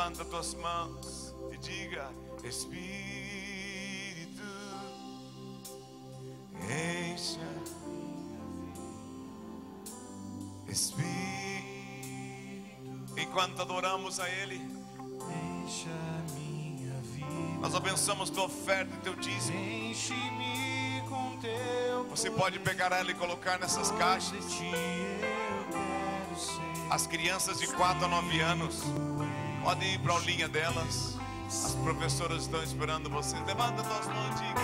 Levanta tuas mãos e diga: Espírito, encha. Espírito, enquanto adoramos a Ele, encha minha vida. nós abençoamos tua oferta e teu dízimo. Enche-me com teu. Você pode pegar ela e colocar nessas caixas. De ti eu quero ser. As crianças de 4 a 9 anos podem ir para a aulinha delas. As professoras estão esperando você. Levanta tuas mãos e diga: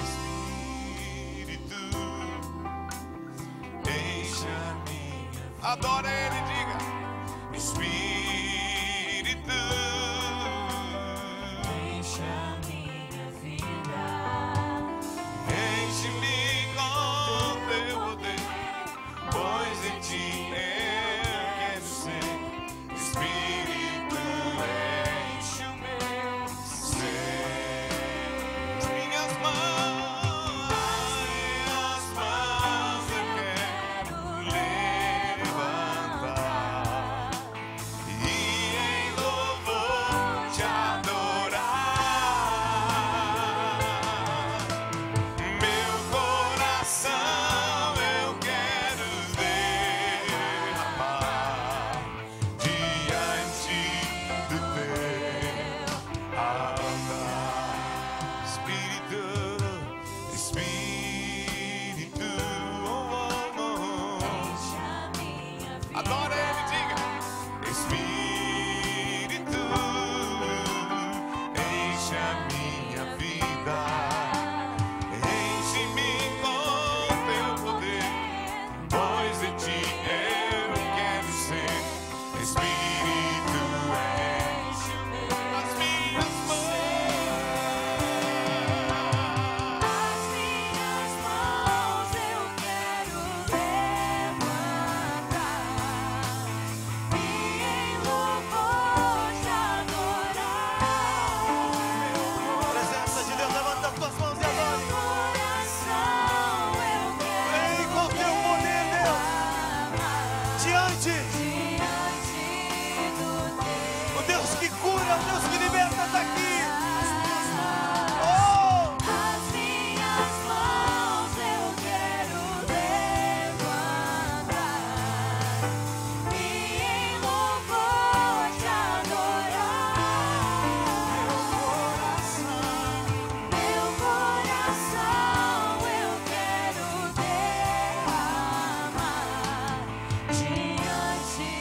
Espírito, encha minha vida. Adora Ele, diga: Espírito, Encha minha vida. enche-me com teu poder, pois em ti eu quero ser. Espírito, enche o meu ser. Minhas mãos eu quero levantar e em louvor te adorar. Meu coração eu quero derramar diante do teu altar. Espírito, Espírito, Encha minha vida. adora Ele, diga: Espírito, encha minha vida, enche-me com teu poder, pois em ti eu quero ser. Espírito, enche as minhas As minhas mãos eu quero levantar e em louvor te adorar. Presença de Deus, levanta as tuas mãos e adore. Coração eu quero Vem com teu poder, Deus, diante. O Deus que cura, o Deus que liberta está aqui. Oh! As minhas mãos eu quero levantar e em louvor te adorar. Meu coração eu quero derramar diante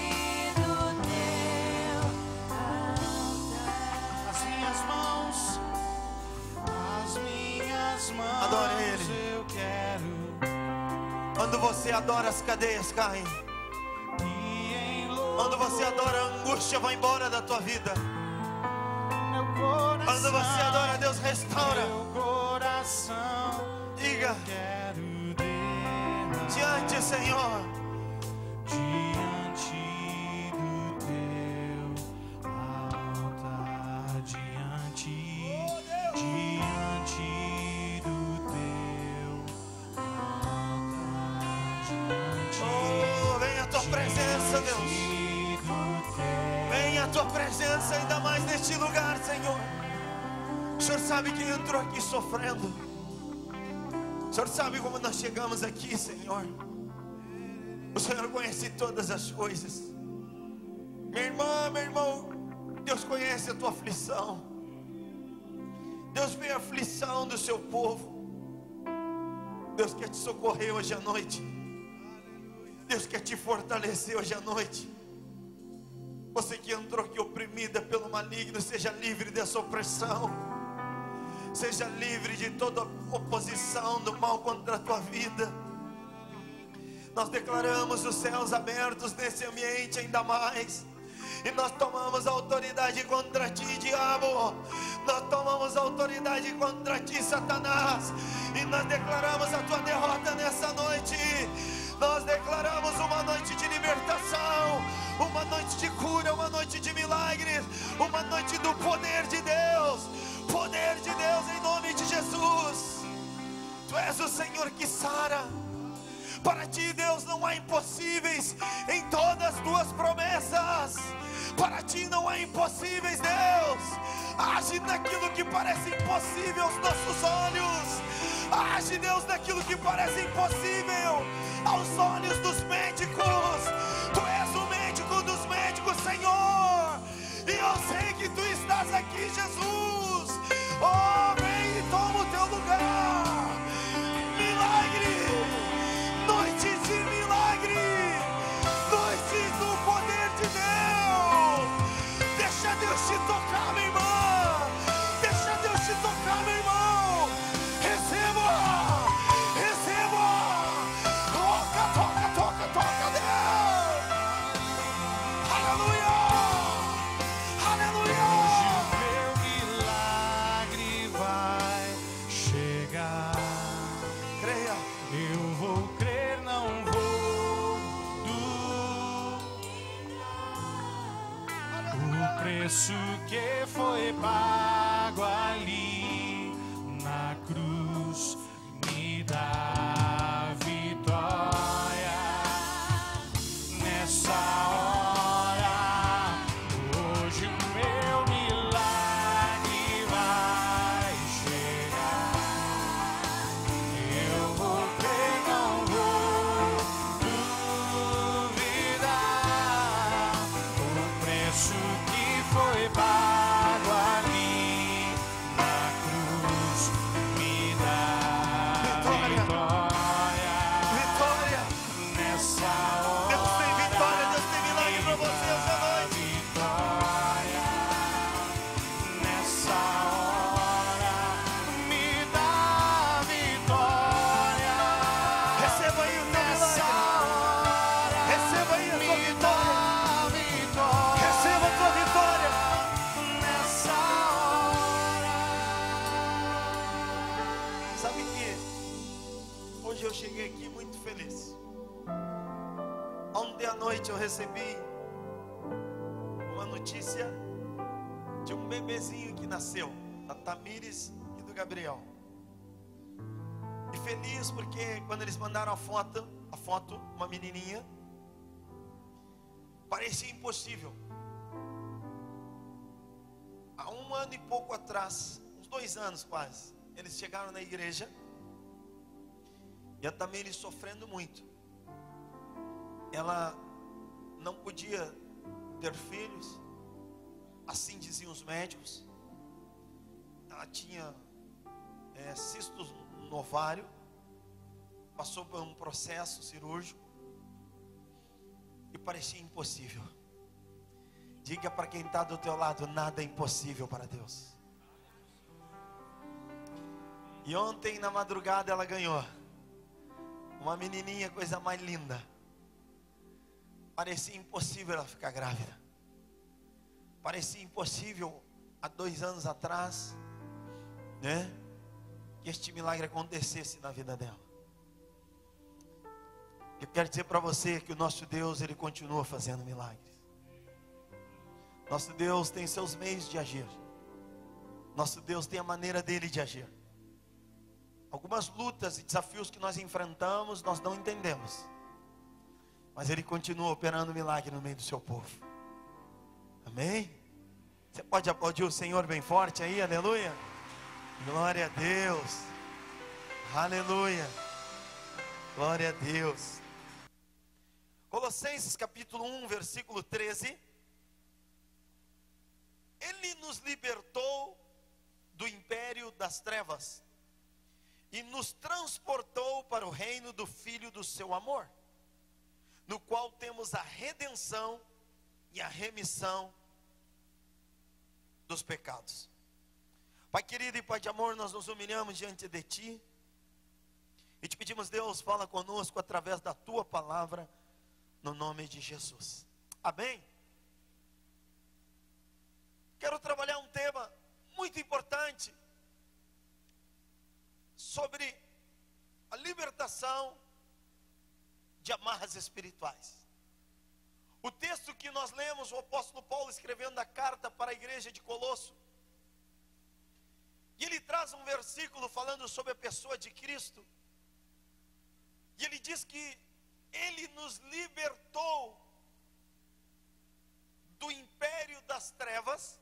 do teu altar. As minhas mãos, adore Ele. Eu quero Quando você adora, as cadeias caem. Quando você adora, a angústia vai embora da tua vida. Quando você adora, Deus restaura. meu coração Diga quero derramar diante, Senhor. diante do teu altar, diante do teu altar, diante Oh, vem a tua presença, Deus. Vem a tua presença ainda mais neste lugar, Senhor. O Senhor sabe quem entrou aqui sofrendo. O Senhor sabe como nós chegamos aqui, Senhor. O Senhor conhece todas as coisas. Minha irmã, meu irmão, Deus conhece a tua aflição. Deus vê a aflição do seu povo. Deus quer te socorrer hoje à noite. Deus quer te fortalecer hoje à noite. Você que entrou aqui oprimida pelo maligno, seja livre dessa opressão. Seja livre de toda oposição do mal contra a tua vida. Nós declaramos os céus abertos nesse ambiente ainda mais. E nós tomamos autoridade contra ti, diabo. Nós tomamos autoridade contra ti, Satanás. E nós declaramos a tua derrota nessa noite. Nós declaramos uma noite de libertação, uma noite de cura, uma noite de milagres, uma noite do poder de Deus. Poder de Deus em nome de Jesus. Tu és o Senhor que sara. Para ti, Deus, não há impossíveis. Em todas tuas promessas. Para ti não há impossíveis, Deus. Age naquilo que parece impossível aos nossos olhos. Age, Deus, naquilo que parece impossível aos olhos dos médicos. Tu és o médico dos médicos, Senhor. E eu sei que Tu estás aqui, Jesus. Oh, vem e toma o Teu lugar. Milagre, noites de milagre, noites do poder de Deus. Deixa Deus te tocar, minha irmã. Deixa Deus te tocar, meu irmão. Receba, receba. Toca, toca, toca, toca, Deus. Aleluia, aleluia. Meu milagre vai chegar. Creia. Eu vou crer, não vou duvidar. O preço que foi pago ali na cruz me dá vitória. Nessa hora, hoje o meu milagre vai chegar. Eu vou crer, não vou duvidar. O preço que foi pago ali na cruz me dá Vitória. vitória. Vitória. Nessa hora, Deus tem vitória, Deus tem milagre para você essa noite. vitória. Nessa hora, me dá vitória. Receba aí o teu Nessa milagre. hora, Receba aí a me tua vitória. dá vitória. Receba a tua vitória. Nessa hora. Sabe que hoje eu cheguei aqui muito feliz. Ontem à noite eu recebi uma notícia de um bebezinho que nasceu, da Tamires e do Gabriel. E feliz porque quando eles mandaram a foto, uma menininha, parecia impossível. Há 1 ano e pouco atrás, uns 2 anos quase, eles chegaram na igreja e a Tamires sofrendo muito. Ela não podia ter filhos, assim diziam os médicos. Ela tinha cistos no ovário, passou por um processo cirúrgico e parecia impossível. Diga para quem está do teu lado: nada é impossível para Deus. E ontem na madrugada ela ganhou uma menininha, coisa mais linda. Parecia impossível ela ficar grávida. Parecia impossível há 2 anos atrás, né, que este milagre acontecesse na vida dela. Eu quero dizer para você que o nosso Deus, Ele continua fazendo milagres. Nosso Deus tem seus meios de agir. Nosso Deus tem a maneira dele de agir. Algumas lutas e desafios que nós enfrentamos, nós não entendemos. Mas Ele continua operando milagre no meio do seu povo. Amém? Você pode aplaudir o Senhor bem forte aí, aleluia. Glória a Deus. Aleluia. Glória a Deus. Colossenses capítulo 1, versículo 13. Ele nos libertou do império das trevas e nos transportou para o reino do Filho do seu amor, no qual temos a redenção e a remissão dos pecados. Pai querido e Pai de amor, nós nos humilhamos diante de Ti e te pedimos, Deus, fala conosco através da Tua palavra, no nome de Jesus. Amém? Quero trabalhar um tema muito importante sobre a libertação de amarras espirituais. O texto que nós lemos, o apóstolo Paulo escrevendo a carta para a igreja de Colosso, e ele traz um versículo falando sobre a pessoa de Cristo, e ele diz que Ele nos libertou do império das trevas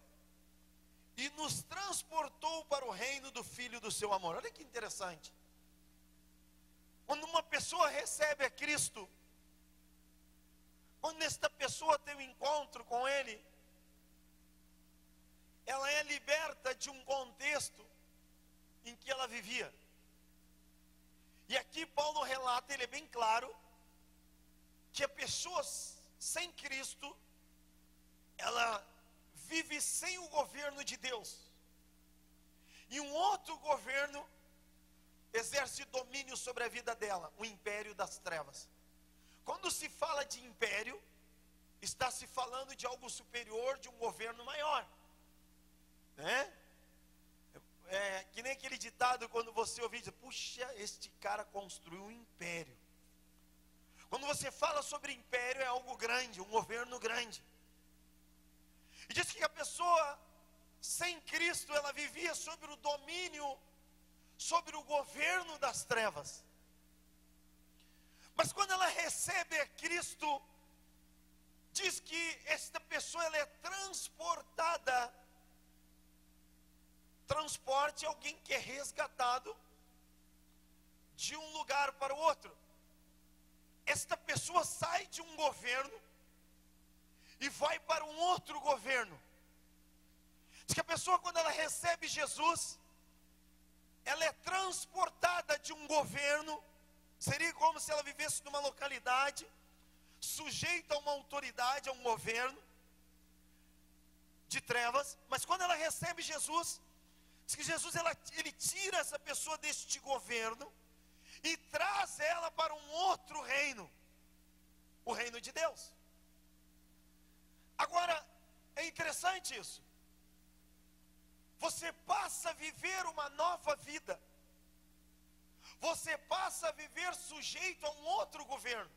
e nos transportou para o reino do Filho do seu amor. Olha que interessante. Quando uma pessoa recebe a Cristo, quando esta pessoa tem um encontro com Ele, ela é liberta de um contexto em que ela vivia. E aqui Paulo relata, ele é bem claro, que a pessoa sem Cristo, ela vive sem o governo de Deus. E um outro governo exerce domínio sobre a vida dela, o império das trevas. Quando se fala de império, está se falando de algo superior, de um governo maior, né? É que nem aquele ditado, quando você ouve dizer, puxa, este cara construiu um império. Quando você fala sobre império, é algo grande, um governo grande. E diz que a pessoa sem Cristo, ela vivia sobre o domínio, sobre o governo das trevas. Mas quando ela recebe a Cristo, diz que esta pessoa, ela é transportada. Transporte é alguém que é resgatado de um lugar para o outro. Esta pessoa sai de um governo e vai para um outro governo. Diz que a pessoa, quando ela recebe Jesus, ela é transportada de um governo. Seria como se ela vivesse numa localidade sujeita a uma autoridade, a um governo de trevas. Mas quando ela recebe Jesus, diz que Jesus, ele tira essa pessoa deste governo e traz ela para um outro reino, o reino de Deus. Agora, é interessante isso. Você passa a viver uma nova vida. Você passa a viver sujeito a um outro governo.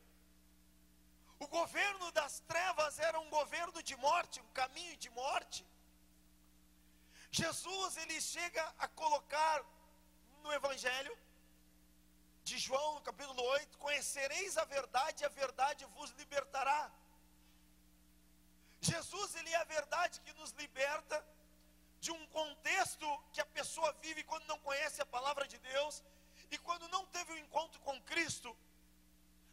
O governo das trevas era um governo de morte, um caminho de morte. Jesus, ele chega a colocar no Evangelho de João, no capítulo 8, conhecereis a verdade vos libertará. Jesus, ele é a verdade que nos liberta de um contexto que a pessoa vive quando não conhece a palavra de Deus e quando não teve um encontro com Cristo.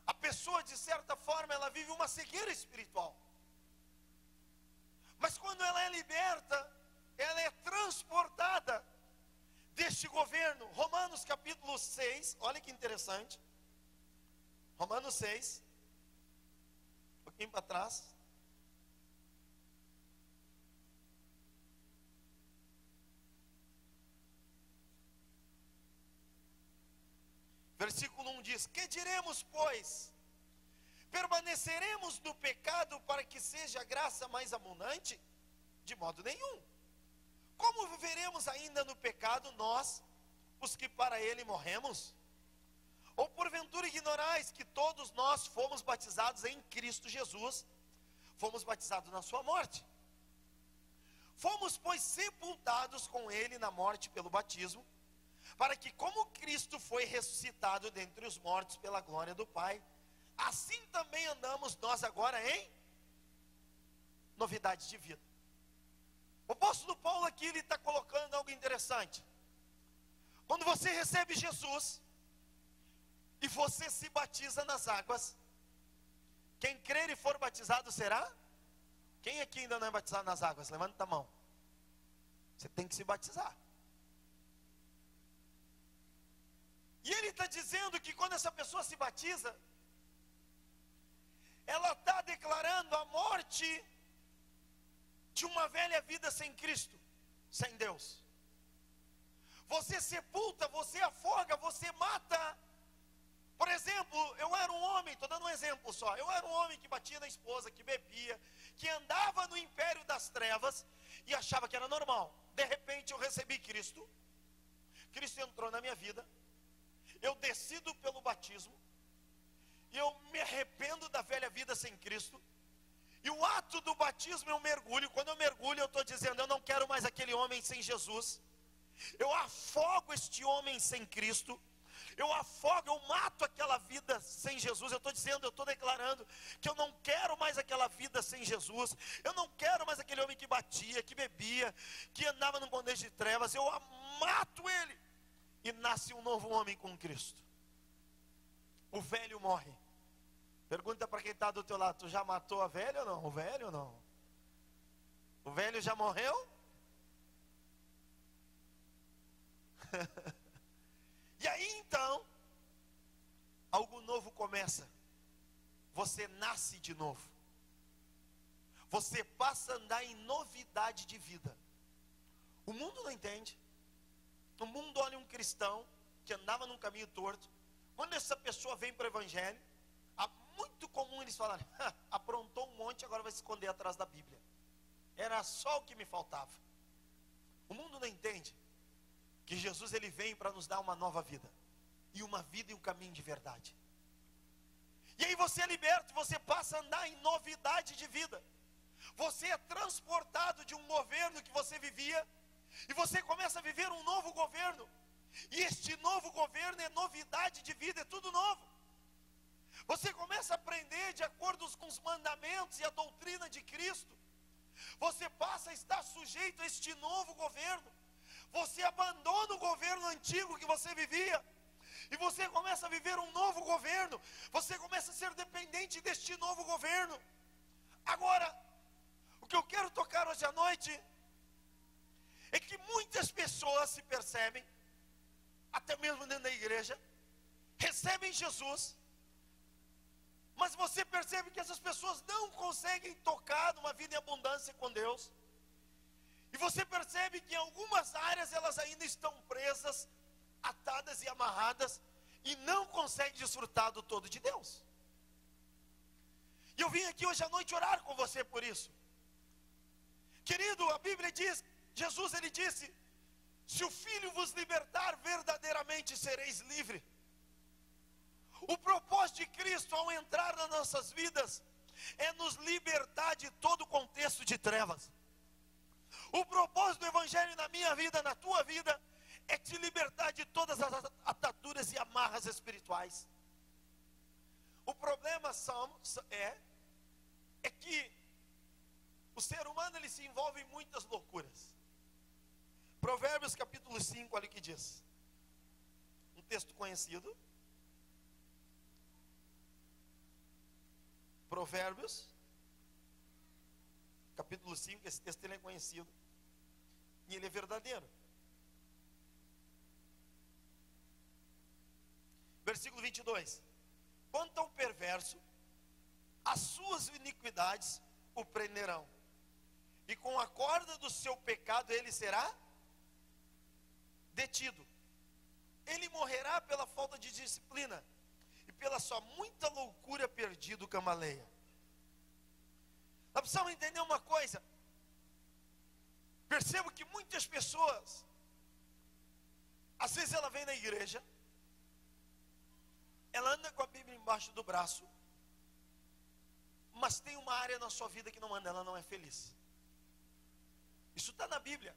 A pessoa, de certa forma, ela vive uma cegueira espiritual. Mas quando ela é liberta, ela é transportada deste governo. Romanos capítulo 6, olha que interessante. Romanos 6, um pouquinho para trás. Versículo 1 diz: que diremos, pois? Permaneceremos no pecado para que seja a graça mais abundante? De modo nenhum. Como viveremos ainda no pecado nós, os que para ele morremos? Ou porventura ignorais que todos nós fomos batizados em Cristo Jesus, fomos batizados na sua morte? Fomos, pois, sepultados com ele na morte pelo batismo, para que, como Cristo foi ressuscitado dentre os mortos pela glória do Pai, assim também andamos nós agora em novidade de vida. O apóstolo Paulo aqui, ele está colocando algo interessante. Quando você recebe Jesus e você se batiza nas águas, quem crer e for batizado será? Quem aqui ainda não é batizado nas águas? Levanta a mão. Você tem que se batizar. E ele está dizendo que quando essa pessoa se batiza, ela está declarando a morte de uma velha vida sem Cristo, sem Deus. Você sepulta, você afoga, você mata. Por exemplo, eu era um homem, estou dando um exemplo só. Eu era um homem que batia na esposa, que bebia, que andava no império das trevas e achava que era normal. De repente eu recebi Cristo. Cristo entrou na minha vida. Eu decido pelo batismo. E eu me arrependo da velha vida sem Cristo. E o ato do batismo eu mergulho. Quando eu mergulho, eu estou dizendo, eu não quero mais aquele homem sem Jesus. Eu afogo este homem sem Cristo. eu afogo, eu mato aquela vida sem Jesus. Eu estou declarando que eu não quero mais aquela vida sem Jesus. Eu não quero mais aquele homem que batia, que bebia, que andava no poder de trevas. Eu mato ele e nasce um novo homem com Cristo. O velho morre. Pergunta para quem está do teu lado: tu já matou a velha ou não? O velho ou não? O velho já morreu? E aí então, algo novo começa. Você nasce de novo. Você passa a andar em novidade de vida. O mundo não entende. O mundo olha um cristão que andava num caminho torto. Quando essa pessoa vem para o evangelho, é muito comum eles falarem: aprontou um monte, agora vai se esconder atrás da Bíblia. Era só o que me faltava. O mundo não entende que Jesus ele vem para nos dar uma nova vida, e uma vida e um caminho de verdade. E aí você é liberto, você passa a andar em novidade de vida. Você é transportado de um governo que você vivia, e você começa a viver um novo governo. E este novo governo é novidade de vida, é tudo novo. Você começa a aprender de acordo com os mandamentos e a doutrina de Cristo. Você passa a estar sujeito a este novo governo. Você abandona o governo antigo que você vivia, e você começa a viver um novo governo. Você começa a ser dependente deste novo governo. Agora, o que eu quero tocar hoje à noite é que muitas pessoas se percebem, até mesmo dentro da igreja, recebem Jesus, mas você percebe que essas pessoas não conseguem tocar numa vida em abundância com Deus. E você percebe que em algumas áreas elas ainda estão presas, atadas e amarradas, e não conseguem desfrutar do todo de Deus. E eu vim aqui hoje à noite orar com você por isso. Querido, a Bíblia diz, Jesus ele disse: se o Filho vos libertar, verdadeiramente sereis livres. O propósito de Cristo ao entrar nas nossas vidas é nos libertar de todo o contexto de trevas. O propósito do Evangelho na minha vida, na tua vida, é te libertar de todas as ataduras e amarras espirituais. O problema é que o ser humano ele se envolve em muitas loucuras. Provérbios capítulo 5, olha o que diz. Um texto conhecido. Provérbios capítulo 5, esse texto ele é conhecido. E ele é verdadeiro. Versículo 22. Quanto ao perverso, as suas iniquidades o prenderão, e com a corda do seu pecado ele será detido. Ele morrerá pela falta de disciplina, e pela sua muita loucura perdido cambaleia. Nós precisamos entender uma coisa. Percebo que muitas pessoas, às vezes ela vem na igreja, ela anda com a Bíblia embaixo do braço, mas tem uma área na sua vida que não anda, ela não é feliz. Isso está na Bíblia.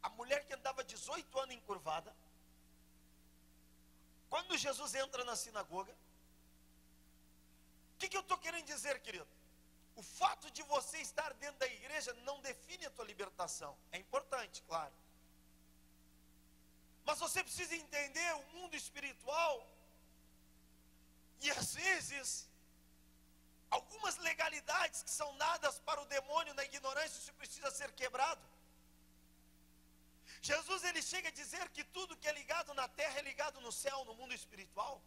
A mulher que andava 18 anos encurvada, quando Jesus entra na sinagoga, o que eu estou querendo dizer, querido? O fato de você estar dentro da igreja não define a tua libertação. É importante, claro. Mas você precisa entender o mundo espiritual. E às vezes, algumas legalidades que são dadas para o demônio na ignorância, isso precisa ser quebrado. Jesus ele chega a dizer que tudo que é ligado na terra é ligado no céu, no mundo espiritual.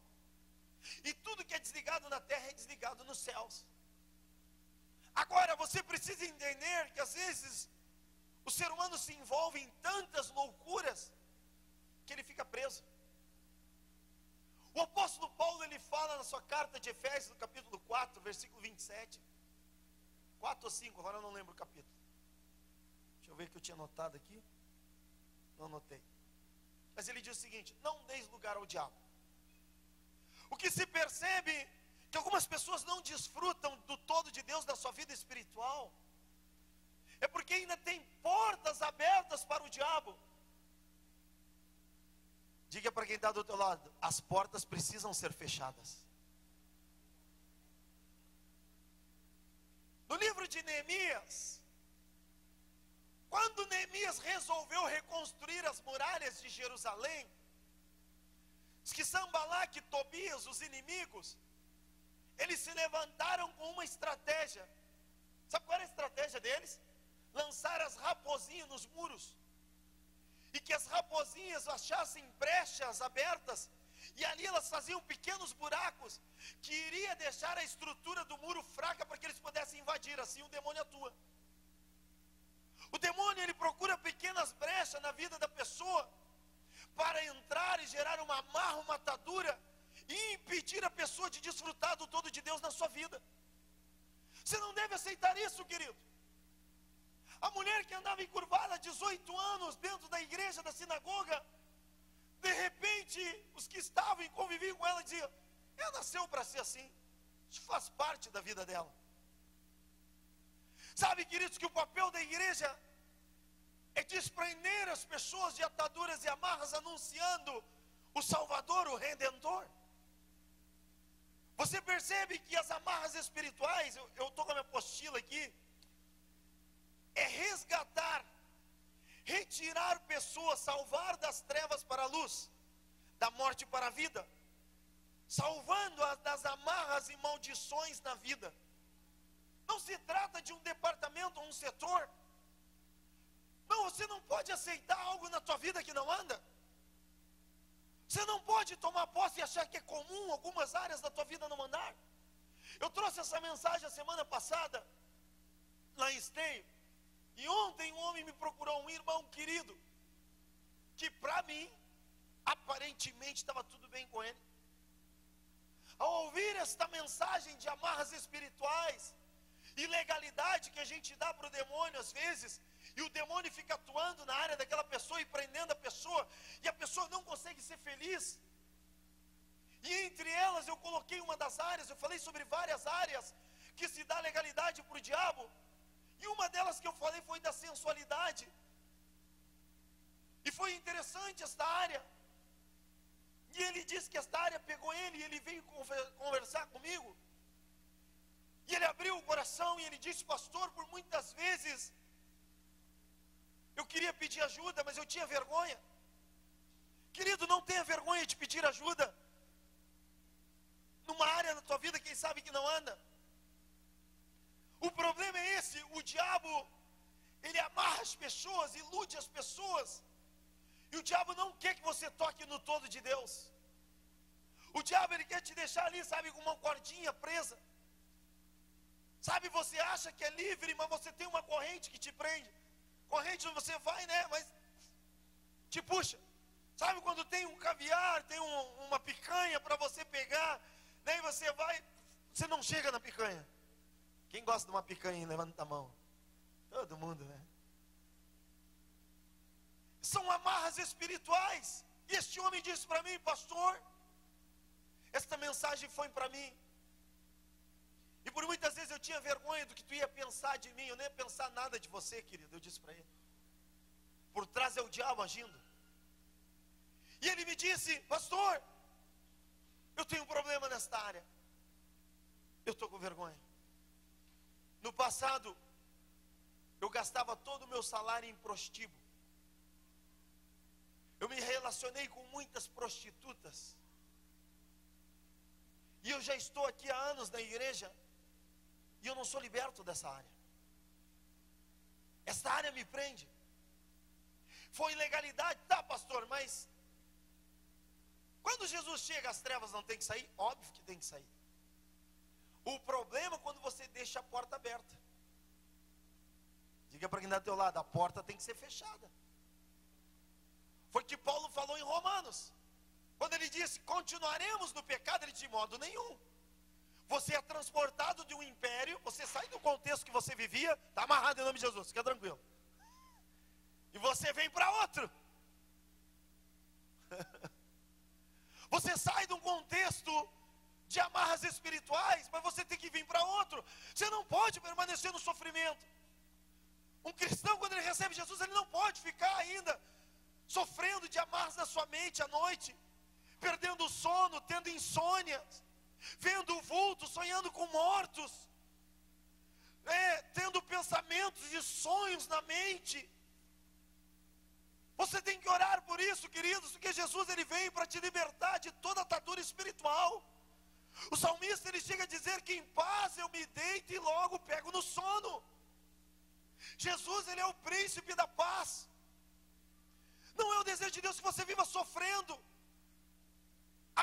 E tudo que é desligado na terra é desligado nos céus. Agora, você precisa entender que às vezes o ser humano se envolve em tantas loucuras que ele fica preso. O apóstolo Paulo ele fala na sua carta de Efésios, no capítulo 4, versículo 27. 4 ou 5, agora eu não lembro o capítulo. Deixa eu ver que eu tinha anotado aqui. Não anotei. Mas ele diz o seguinte: não deis lugar ao diabo. O que se percebe que algumas pessoas não desfrutam do todo de Deus na sua vida espiritual, é porque ainda tem portas abertas para o diabo. Diga para quem está do teu lado: as portas precisam ser fechadas. No livro de Neemias, quando Neemias resolveu reconstruir as muralhas de Jerusalém, diz que Sanbalaque e Tobias, os inimigos, eles se levantaram com uma estratégia. Sabe qual era a estratégia deles? Lançar as raposinhas nos muros, e que as raposinhas achassem brechas abertas, e ali elas faziam pequenos buracos, que iria deixar a estrutura do muro fraca, para que eles pudessem invadir. Assim o demônio atua. O demônio, ele procura pequenas brechas na vida da pessoa, para entrar e gerar uma amarra, uma atadura, e impedir a pessoa de desfrutar do todo de Deus na sua vida. Você não deve aceitar isso, querido. A mulher que andava encurvada há 18 anos dentro da igreja, da sinagoga, de repente, os que estavam e conviviam com ela diziam: ela nasceu para ser assim. Isso faz parte da vida dela. Sabe, queridos, que o papel da igreja é desprender as pessoas de ataduras e amarras, anunciando o Salvador, o Redentor. Você percebe que as amarras espirituais, eu estou com a minha apostila aqui, é resgatar, retirar pessoas, salvar das trevas para a luz, da morte para a vida, salvando-as das amarras e maldições na vida. Não se trata de um departamento ou um setor. Não, você não pode aceitar algo na tua vida que não anda. Você não pode tomar posse e achar que é comum algumas áreas da tua vida não andar. Eu trouxe essa mensagem a semana passada, lá em Esteio. E ontem um homem me procurou, um irmão querido, que para mim, aparentemente estava tudo bem com ele. Ao ouvir esta mensagem de amarras espirituais, ilegalidade que a gente dá para o demônio às vezes, e o demônio fica atuando na área daquela pessoa e prendendo a pessoa, e a pessoa não consegue ser feliz. E entre elas eu coloquei uma das áreas, eu falei sobre várias áreas que se dá legalidade para o diabo, e uma delas que eu falei foi da sensualidade. E foi interessante esta área. E ele disse que esta área pegou ele, e ele veio conversar comigo. E ele abriu o coração e ele disse: pastor, por muitas vezes eu queria pedir ajuda, mas eu tinha vergonha. Querido, não tenha vergonha de pedir ajuda numa área da tua vida, quem sabe que não anda. O problema é esse: o diabo, ele amarra as pessoas, ilude as pessoas, e o diabo não quer que você toque no todo de Deus. O diabo, ele quer te deixar ali, sabe, com uma cordinha presa. Sabe, você acha que é livre, mas você tem uma corrente que te prende. Corrente você vai, né, mas te puxa. Sabe quando tem um caviar, tem uma picanha para você pegar, né, e você vai, você não chega na picanha. Quem gosta de uma picanha, levanta a mão. Todo mundo, né? São amarras espirituais. E este homem disse para mim: pastor, esta mensagem foi para mim. E por muitas vezes eu tinha vergonha do que tu ia pensar de mim. Eu nem ia pensar nada de você, querido. Eu disse para ele: por trás é o diabo agindo. E ele me disse: pastor, eu tenho um problema nesta área. Eu estou com vergonha. No passado, eu gastava todo o meu salário em prostíbulo. Eu me relacionei com muitas prostitutas. E eu já estou aqui há anos na igreja, e eu não sou liberto dessa área. Essa área me prende. Foi ilegalidade, tá, pastor, mas quando Jesus chega, as trevas não tem que sair? Óbvio que tem que sair. O problema é quando você deixa a porta aberta. Diga para quem está do teu lado: a porta tem que ser fechada. Foi o que Paulo falou em Romanos. Quando ele disse: continuaremos no pecado, ele disse: de modo nenhum. Você é transportado de um império, você sai do contexto que você vivia, está amarrado em nome de Jesus, fica tranquilo. E você vem para outro. Você sai de um contexto de amarras espirituais, mas você tem que vir para outro. Você não pode permanecer no sofrimento. Um cristão, quando ele recebe Jesus, ele não pode ficar ainda sofrendo de amarras na sua mente à noite, perdendo o sono, tendo insônias, vendo o vulto, sonhando com mortos, tendo pensamentos e sonhos na mente. Você tem que orar por isso, queridos, porque Jesus ele veio para te libertar de toda atadura espiritual. O salmista ele chega a dizer que em paz eu me deito e logo pego no sono. Jesus ele é o príncipe da paz. Não é o desejo de Deus que você viva sofrendo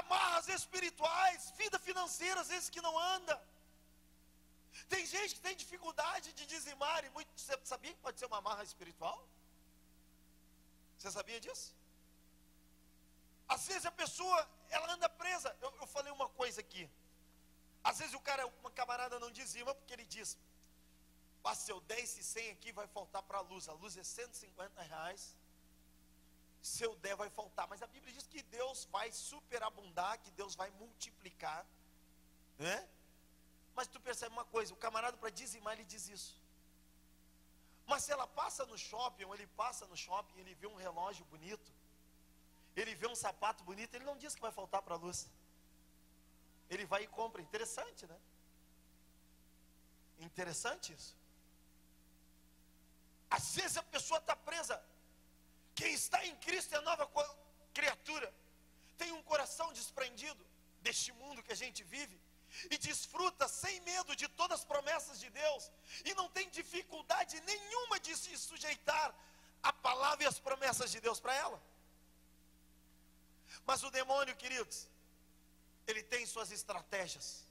amarras espirituais, vida financeira às vezes que não anda. Tem gente que tem dificuldade de dizimar e muito, você sabia que pode ser uma amarra espiritual? Você sabia disso? Às vezes a pessoa, ela anda presa. Eu falei uma coisa aqui. Às vezes uma camarada não dizima porque ele diz: se eu der esse 100 aqui vai faltar para a luz é R$150. Se eu der vai faltar. Mas a Bíblia diz que Deus vai superabundar, que Deus vai multiplicar, né? Mas tu percebe uma coisa, o camarada para dizimar ele diz isso. Mas se ela passa no shopping, ou ele passa no shopping, ele vê um relógio bonito, ele vê um sapato bonito, ele não diz que vai faltar para a luz. Ele vai e compra. Interessante, né? Interessante isso. Às vezes a pessoa está presa. Quem está em Cristo é nova criatura. Tem um coração desprendido deste mundo que a gente vive e desfruta sem medo de todas as promessas de Deus, e não tem dificuldade nenhuma de se sujeitar à palavra e às promessas de Deus para ela. Mas o demônio, queridos, ele tem suas estratégias.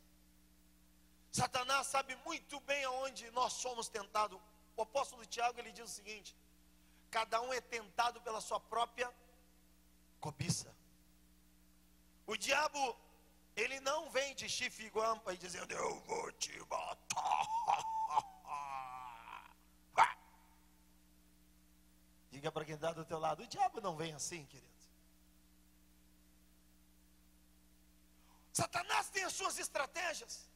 Satanás sabe muito bem aonde nós somos tentados. O apóstolo Tiago ele diz o seguinte: cada um é tentado pela sua própria cobiça. O diabo, ele não vem de chifre e guampa e dizendo: eu vou te matar. Diga para quem está do teu lado: o diabo não vem assim, querido. Satanás tem as suas estratégias.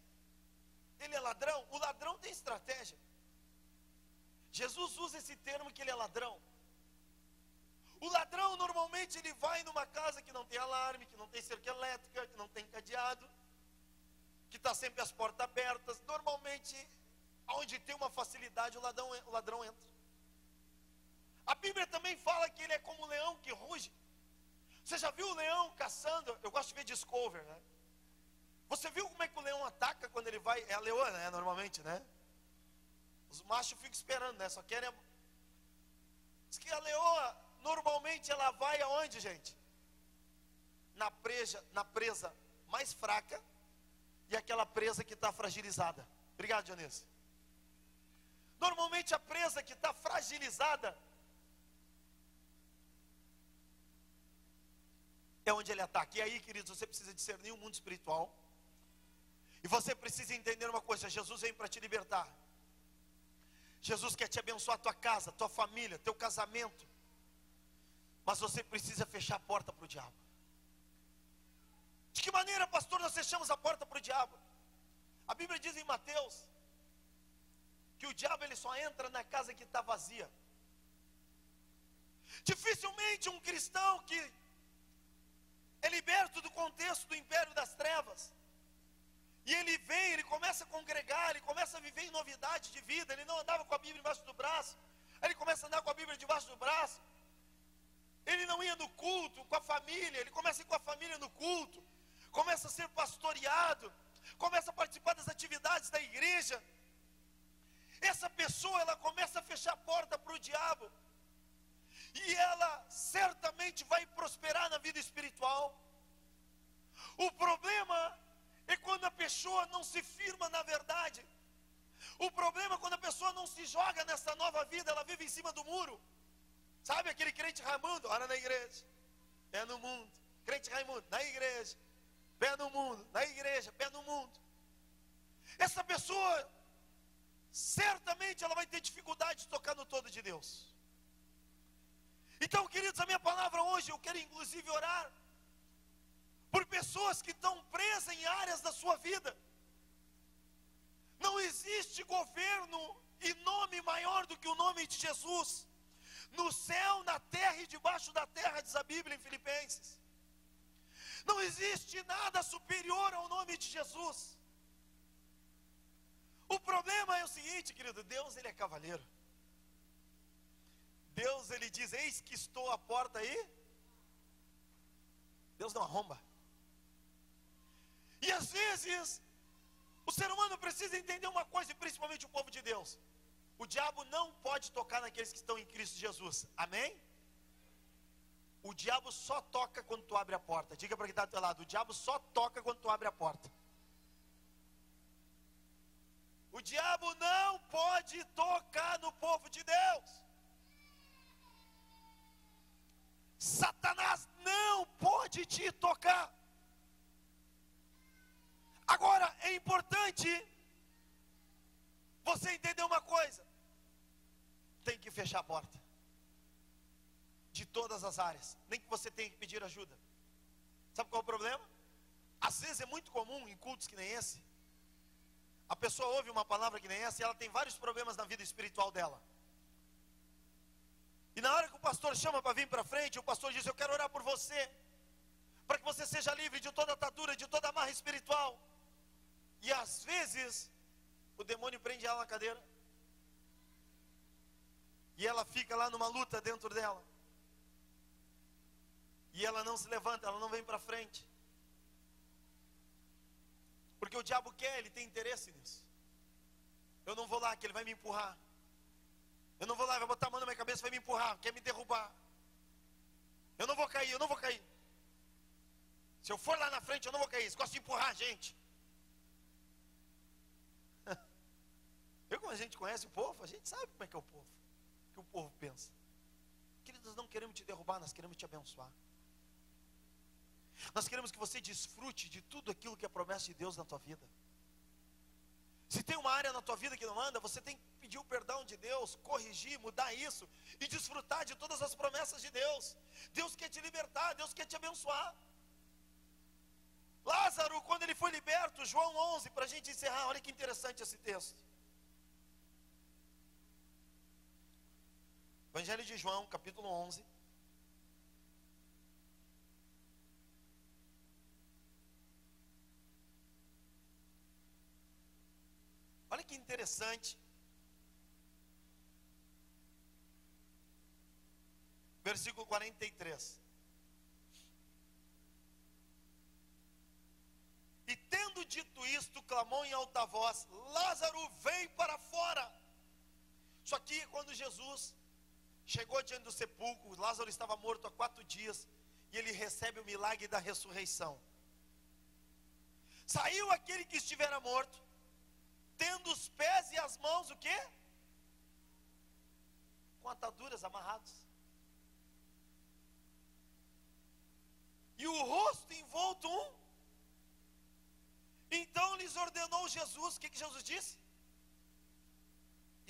Ele é ladrão. O ladrão tem estratégia. Jesus usa esse termo que ele é ladrão. O ladrão normalmente ele vai numa casa que não tem alarme, que não tem cerca elétrica, que não tem cadeado, que está sempre as portas abertas. Normalmente, onde tem uma facilidade, o ladrão entra. A Bíblia também fala que ele é como um leão que ruge. Você já viu o leão caçando? Eu gosto de ver Discovery, né? Você viu como é que o leão ataca quando ele vai? É a leoa, né? Normalmente, né? Os machos ficam esperando, né? Só querem. Diz que a leoa, normalmente, ela vai aonde, gente? Na presa mais fraca e aquela presa que está fragilizada. Obrigado, Dionísio. Normalmente, a presa que está fragilizada é onde ele ataca. E aí, queridos, você precisa discernir o mundo espiritual. E você precisa entender uma coisa: Jesus vem para te libertar. Jesus quer te abençoar a tua casa, a tua família, teu casamento. Mas você precisa fechar a porta para o diabo. De que maneira, pastor, nós fechamos a porta para o diabo? A Bíblia diz em Mateus que o diabo ele só entra na casa que está vazia. Dificilmente um cristão que é liberto do contexto do império das trevas, e ele vem, ele começa a congregar, ele começa a viver em novidade de vida. Ele não andava com a Bíblia embaixo do braço, ele começa a andar com a Bíblia debaixo do braço. Ele não ia no culto com a família, ele começa a ir com a família no culto, começa a ser pastoreado, começa a participar das atividades da igreja. Essa pessoa, ela começa a fechar a porta para o diabo, e ela certamente vai prosperar na vida espiritual. O problema é quando a pessoa não se firma na verdade. O problema é quando a pessoa não se joga nessa nova vida, ela vive em cima do muro. Sabe aquele crente Raimundo? Ora na igreja, pé no mundo. Crente Raimundo, na igreja, pé no mundo. Na igreja, pé no mundo. Essa pessoa, certamente ela vai ter dificuldade de tocar no todo de Deus. Então, queridos, a minha palavra hoje, eu quero inclusive orar por pessoas que estão presas em áreas da sua vida. Não existe governo e nome maior do que o nome de Jesus. no céu, na terra e debaixo da terra, diz a Bíblia em Filipenses. Não existe nada superior ao nome de Jesus. O problema é o seguinte, querido, Deus ele é cavalheiro. Deus ele diz, eis que estou à porta aí. Deus não arromba. E às vezes, o ser humano precisa entender uma coisa, e principalmente o povo de Deus. O diabo não pode tocar naqueles que estão em Cristo Jesus. Amém? O diabo só toca quando tu abre a porta. Diga para quem está do teu lado, o diabo só toca quando tu abre a porta. O diabo não pode tocar no povo de Deus. Satanás não pode te tocar. Agora, é importante você entender uma coisa. Tem que fechar a porta. De todas as áreas. Nem que você tenha que pedir ajuda. Sabe qual é o problema? Às vezes é muito comum em cultos que nem esse. A pessoa ouve uma palavra que nem essa e ela tem vários problemas na vida espiritual dela. E na hora que o pastor chama para vir para frente, o pastor diz, eu quero orar por você. Para que você seja livre de toda atadura, de toda amarra espiritual. E às vezes, o demônio prende ela na cadeira. E ela fica lá numa luta dentro dela. E ela não se levanta, ela não vem para frente. Porque o diabo quer, ele tem interesse nisso. Eu não vou lá, que ele vai me empurrar. Eu não vou lá, vai botar a mão na minha cabeça, vai me empurrar, quer me derrubar. Eu não vou cair, eu não vou cair. Se eu for lá na frente, eu não vou cair. Eles gostam de empurrar a gente. Como a gente conhece o povo, a gente sabe como é que é o povo. O que o povo pensa. Queridos, nós não queremos te derrubar, nós queremos te abençoar. Nós queremos que você desfrute de tudo aquilo que é promessa de Deus na tua vida. Se tem uma área na tua vida que não anda, você tem que pedir o perdão de Deus, corrigir, mudar isso e desfrutar de todas as promessas de Deus. Deus quer te libertar, Deus quer te abençoar. Lázaro, quando ele foi liberto, João 11, para a gente encerrar, olha que interessante esse texto. Evangelho de João, capítulo 11. Olha que interessante. Versículo 43. E tendo dito isto, clamou em alta voz, Lázaro, vem para fora. Isso aqui é quando Jesus chegou diante do sepulcro. Lázaro estava morto há 4 dias. E ele recebe o milagre da ressurreição. Saiu aquele que estivera morto, tendo os pés e as mãos, o quê? Com ataduras, amarrados. E o rosto envolto Então lhes ordenou Jesus, o que Jesus disse?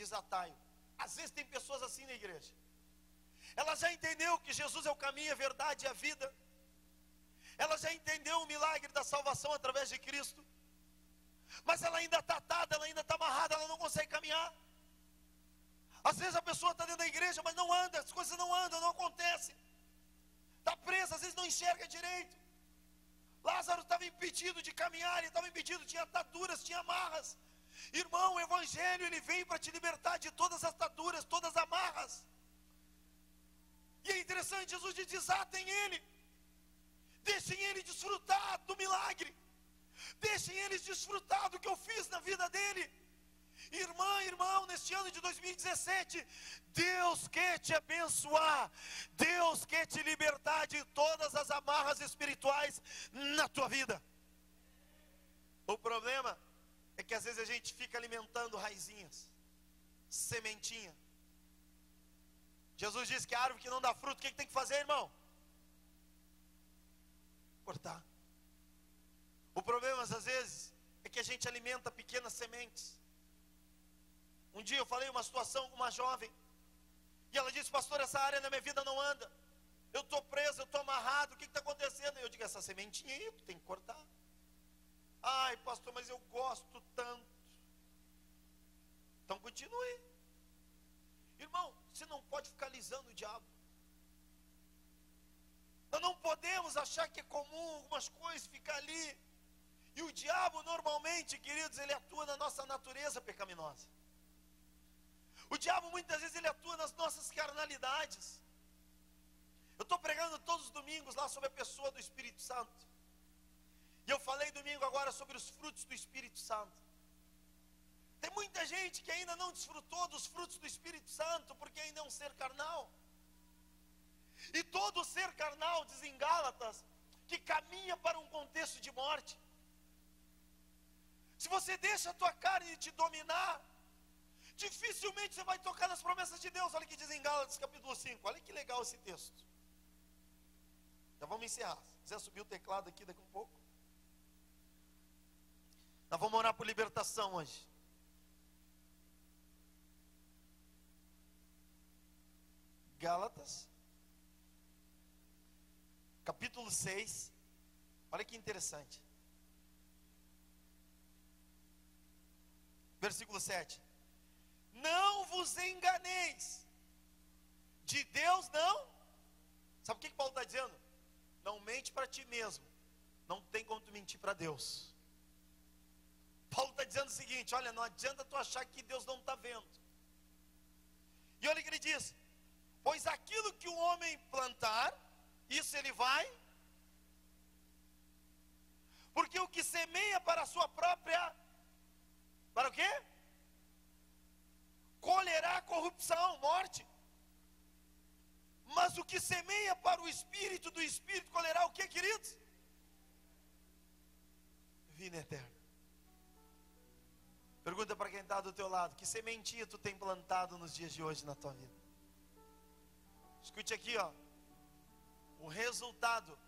Desatai-o. Às vezes tem pessoas assim na igreja. Ela já entendeu que Jesus é o caminho, a verdade e a vida. Ela já entendeu o milagre da salvação através de Cristo. Mas ela ainda está atada, ela ainda está amarrada, ela não consegue caminhar. Às vezes a pessoa está dentro da igreja, mas não anda, as coisas não andam, não acontecem. Está presa, às vezes não enxerga direito. Lázaro estava impedido de caminhar, ele estava impedido, tinha ataduras, tinha amarras. Irmão, o evangelho ele vem para te libertar de todas as ataduras, todas as amarras. E é interessante, Jesus diz, desatem ele. Deixem ele desfrutar do milagre. Deixem eles desfrutar do que eu fiz na vida dele. Irmã, irmão, neste ano de 2017, Deus quer te abençoar. Deus quer te libertar de todas as amarras espirituais na tua vida. O problema é que às vezes a gente fica alimentando raizinhas, sementinha. Jesus disse que a árvore que não dá fruto, o que tem que fazer, irmão? Cortar. O problema às vezes é que a gente alimenta pequenas sementes. Um dia eu falei uma situação com uma jovem, e ela disse, pastor, essa área na minha vida não anda. Eu estou preso, eu estou amarrado, o que está acontecendo? Eu digo, essa sementinha aí, tem que cortar. Ai, pastor, mas eu gosto tanto. Então continue. Irmão, você não pode ficar alisando o diabo. Nós não podemos achar que é comum algumas coisas ficar ali. E o diabo normalmente, queridos, ele atua na nossa natureza pecaminosa. O diabo muitas vezes ele atua nas nossas carnalidades. Eu estou pregando todos os domingos lá sobre a pessoa do Espírito Santo. E eu falei domingo agora sobre os frutos do Espírito Santo. Tem muita gente que ainda não desfrutou dos frutos do Espírito Santo, porque ainda é um ser carnal. E todo ser carnal, diz em Gálatas, que caminha para um contexto de morte. Se você deixa a tua carne te dominar, dificilmente você vai tocar nas promessas de Deus. Olha o que diz em Gálatas capítulo 5. Olha que legal esse texto. Já vamos encerrar. Se quiser subir o teclado aqui daqui a um pouco. Nós vamos orar por libertação hoje. Gálatas capítulo 6. Olha que interessante. Versículo 7. Não vos enganeis. De Deus não. Sabe o que Paulo está dizendo? Não mente para ti mesmo. Não tem como tu mentir para Deus. Paulo está dizendo o seguinte: olha, não adianta tu achar que Deus não está vendo. E olha o que ele diz: pois aquilo que o homem plantar, isso ele vai. Porque o que semeia para a sua própria, para o quê? Colherá corrupção, morte. Mas o que semeia para o Espírito, do Espírito colherá o que, queridos? Vida eterna. Pergunta para quem está do teu lado: que sementinha tu tem plantado nos dias de hoje na tua vida? Escute aqui, ó. O resultado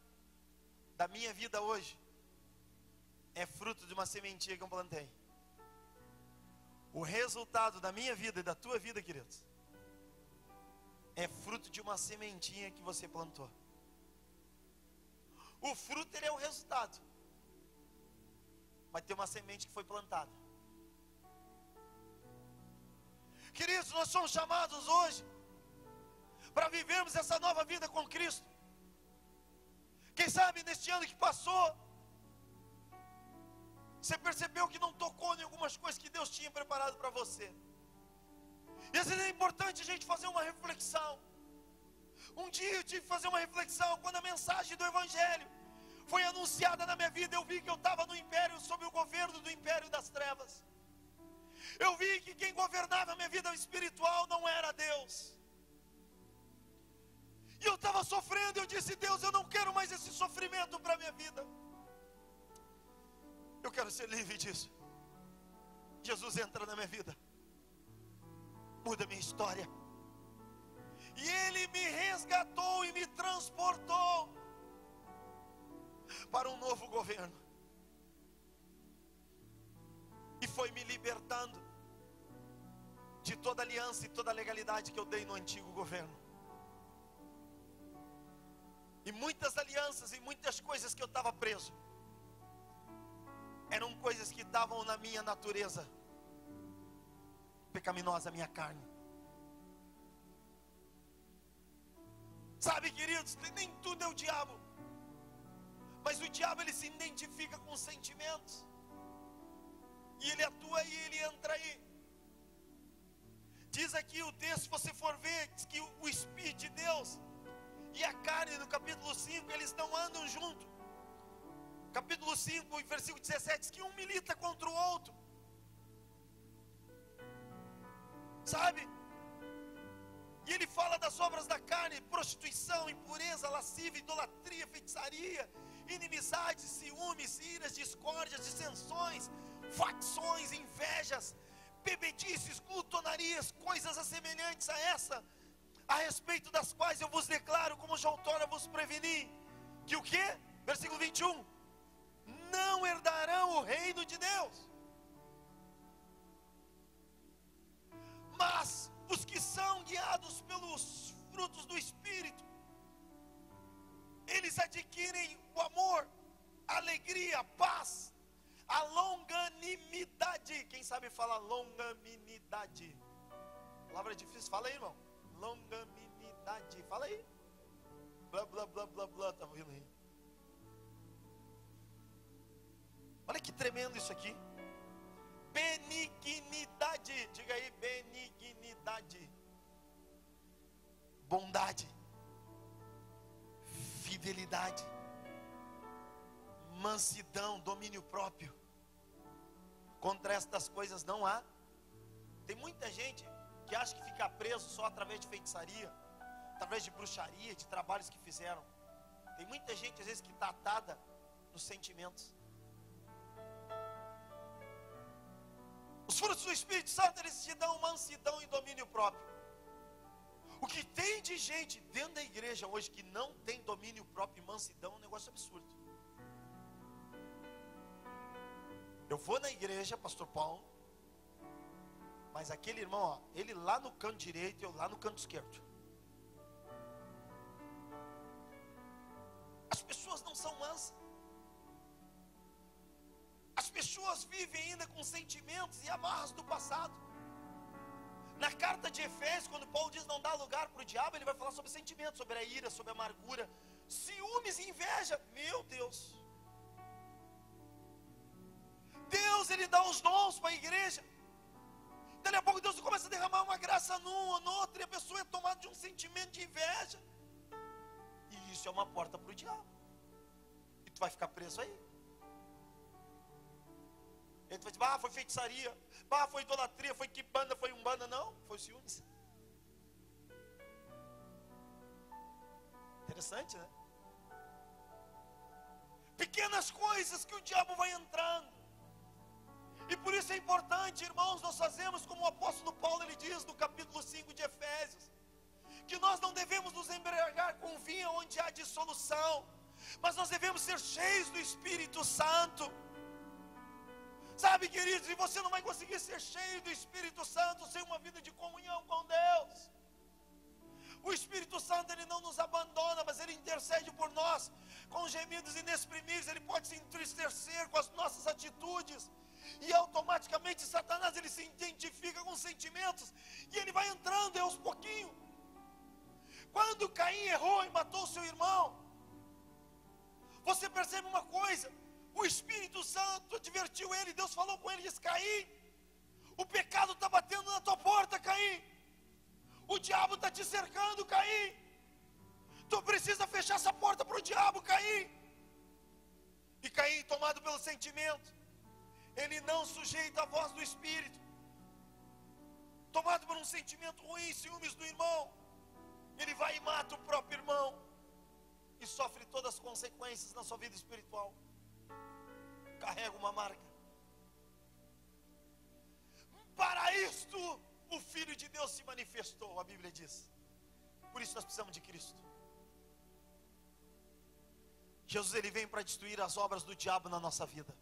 da minha vida hoje é fruto de uma sementinha que eu plantei. O resultado da minha vida e da tua vida, queridos, é fruto de uma sementinha que você plantou. O fruto, ele é o resultado. Mas tem uma semente que foi plantada. Queridos, nós somos chamados hoje para vivermos essa nova vida com Cristo. Quem sabe neste ano que passou, você percebeu que não tocou em algumas coisas que Deus tinha preparado para você. E às vezes é importante a gente fazer uma reflexão. Um dia eu tive que fazer uma reflexão. Quando a mensagem do Evangelho foi anunciada na minha vida, eu vi que eu estava no império, sob o governo do império das trevas. Eu vi que quem governava a minha vida espiritual não era Deus. E eu estava sofrendo. Eu disse: Deus, eu não quero mais esse sofrimento para a minha vida. Eu quero ser livre disso. Jesus entra na minha vida, muda minha história, e Ele me resgatou e me transportou para um novo governo, e foi me libertando de toda aliança e toda legalidade que eu dei no antigo governo. E muitas alianças e muitas coisas que eu estava preso eram coisas que estavam na minha natureza pecaminosa, minha carne. Sabe, queridos, nem tudo é o diabo. Mas o diabo, ele se identifica com sentimentos. E ele atua aí, ele entra aí. Diz aqui o texto, se você for ver, diz que o Espírito de Deus e a carne, no capítulo 5, eles não andam junto. Capítulo 5, versículo 17, diz que um milita contra o outro. Sabe? E ele fala das obras da carne: prostituição, impureza, lascívia, idolatria, feitiçaria, inimizades, ciúmes, iras, discórdias, dissensões, facções, invejas, bebedices, glutonarias, coisas semelhantes a essa, a respeito das quais eu vos declaro, como já outrora vos preveni, que o quê? Versículo 21, não herdarão o reino de Deus. Mas os que são guiados pelos frutos do Espírito, eles adquirem o amor, a alegria, a paz, a longanimidade. Quem sabe falar longanimidade? Palavra difícil, fala aí, irmão. longanimidade. Fala aí. Blá, blá, blá, blá, blá. Tá ouvindo aí? Olha que tremendo isso aqui. Benignidade. Diga aí, benignidade. Bondade. Fidelidade. Mansidão, domínio próprio. Contra estas coisas não há. Tem muita gente que acha que fica preso só através de feitiçaria, através de bruxaria, de trabalhos que fizeram. Tem muita gente às vezes que está atada nos sentimentos. Os frutos do Espírito Santo, eles te dão mansidão e domínio próprio. O que tem de gente dentro da igreja hoje que não tem domínio próprio e mansidão é um negócio absurdo. Eu vou na igreja, pastor Paulo, mas aquele irmão, ó, ele lá no canto direito e eu lá no canto esquerdo. As pessoas não são mansas. As pessoas vivem ainda com sentimentos e amarras do passado. Na carta de Efésios, quando Paulo diz não dá lugar para o diabo, ele vai falar sobre sentimentos, sobre a ira, sobre a amargura, ciúmes e inveja. Meu Deus. Deus, ele dá os dons para a igreja. Daqui a pouco Deus começa a derramar uma graça num ou no outro, e a pessoa é tomada de um sentimento de inveja. E isso é uma porta para o diabo. E tu vai ficar preso aí. Ele vai dizer, foi feitiçaria, foi idolatria, foi quimbanda, foi umbanda. Não, foi ciúmes. Interessante, né? Pequenas coisas que o diabo vai entrando. E por isso é importante, irmãos, nós fazemos como o apóstolo Paulo, ele diz no capítulo 5 de Efésios, que nós não devemos nos embriagar com vinho onde há dissolução, mas nós devemos ser cheios do Espírito Santo. Sabe, queridos, e você não vai conseguir ser cheio do Espírito Santo sem uma vida de comunhão com Deus. O Espírito Santo, ele não nos abandona, mas ele intercede por nós com gemidos inexprimíveis. Ele pode se entristecer com as nossas atitudes, e automaticamente Satanás, ele se identifica com os sentimentos, e ele vai entrando aos pouquinhos. Quando Caim errou e matou seu irmão, você percebe uma coisa: o Espírito Santo advertiu ele, Deus falou com ele, disse: Caim, o pecado está batendo na tua porta, Caim. O diabo está te cercando, Caim. Tu precisa fechar essa porta para o diabo, Caim. E Caim, tomado pelo sentimento, ele não sujeita a voz do Espírito, tomado por um sentimento ruim, ciúmes do irmão, ele vai e mata o próprio irmão, e sofre todas as consequências na sua vida espiritual. Carrega uma marca. Para isto o Filho de Deus se manifestou, a Bíblia diz. Por isso nós precisamos de Cristo. Jesus, ele vem para destruir as obras do diabo na nossa vida.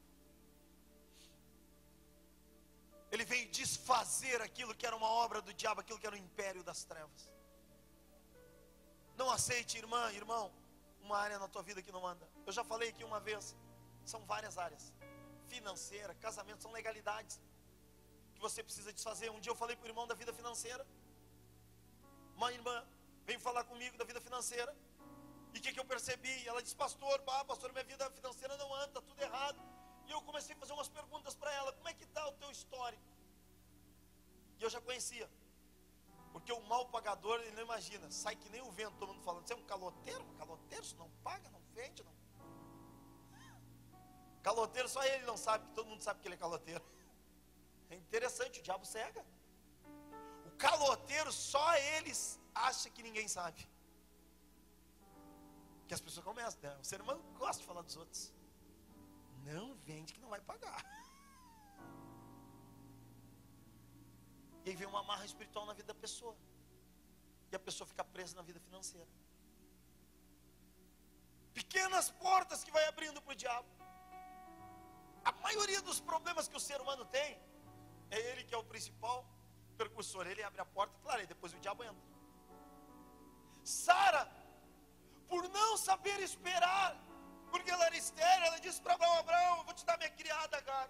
Ele vem desfazer aquilo que era uma obra do diabo, aquilo que era o império das trevas. Não aceite, irmã, irmão, uma área na tua vida que não anda. Eu já falei aqui uma vez, são várias áreas. Financeira, casamento, são legalidades que você precisa desfazer. Um dia eu falei para o irmão da vida financeira. Uma irmã veio falar comigo da vida financeira. E o que eu percebi? Ela disse: pastor, minha vida financeira não anda, está tudo errado. E eu comecei a fazer umas perguntas para ela: como é que está o teu histórico? E eu já conhecia, porque o mal pagador, ele não imagina, sai que nem o vento, todo mundo falando: você é um caloteiro? Um caloteiro, você não paga, não vende, não. Caloteiro, só ele não sabe, que todo mundo sabe que ele é caloteiro. É interessante, o diabo cega. O caloteiro, só eles acha que ninguém sabe. Que as pessoas começam, né? O ser humano gosta de falar dos outros. Não vende que não vai pagar. E aí vem uma amarra espiritual na vida da pessoa, e a pessoa fica presa na vida financeira. Pequenas portas que vai abrindo para o diabo. A maioria dos problemas que o ser humano tem, é ele que é o principal percursor. Ele abre a porta, claro, e depois o diabo entra. Sara, por não saber esperar, porque ela era estéril, ela disse para Abraão: Abraão, eu vou te dar minha criada Agar.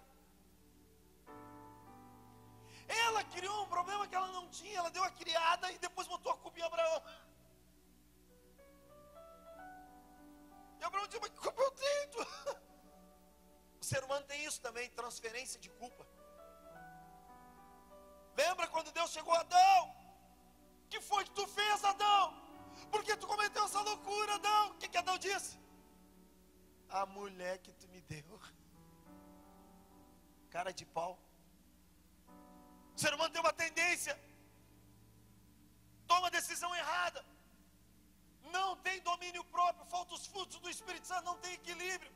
Ela criou um problema que ela não tinha. Ela deu a criada e depois botou a culpa ouvir Abraão. E Abraão disse, mas que culpa eu tenho? O ser humano tem isso também, transferência de culpa. Lembra quando Deus chegou a Adão? O que foi que tu fez, Adão? Por que tu cometeu essa loucura, Adão? O que Adão disse? A mulher que tu me deu. Cara de pau. O ser humano tem uma tendência, toma decisão errada, não tem domínio próprio, falta os frutos do Espírito Santo, não tem equilíbrio,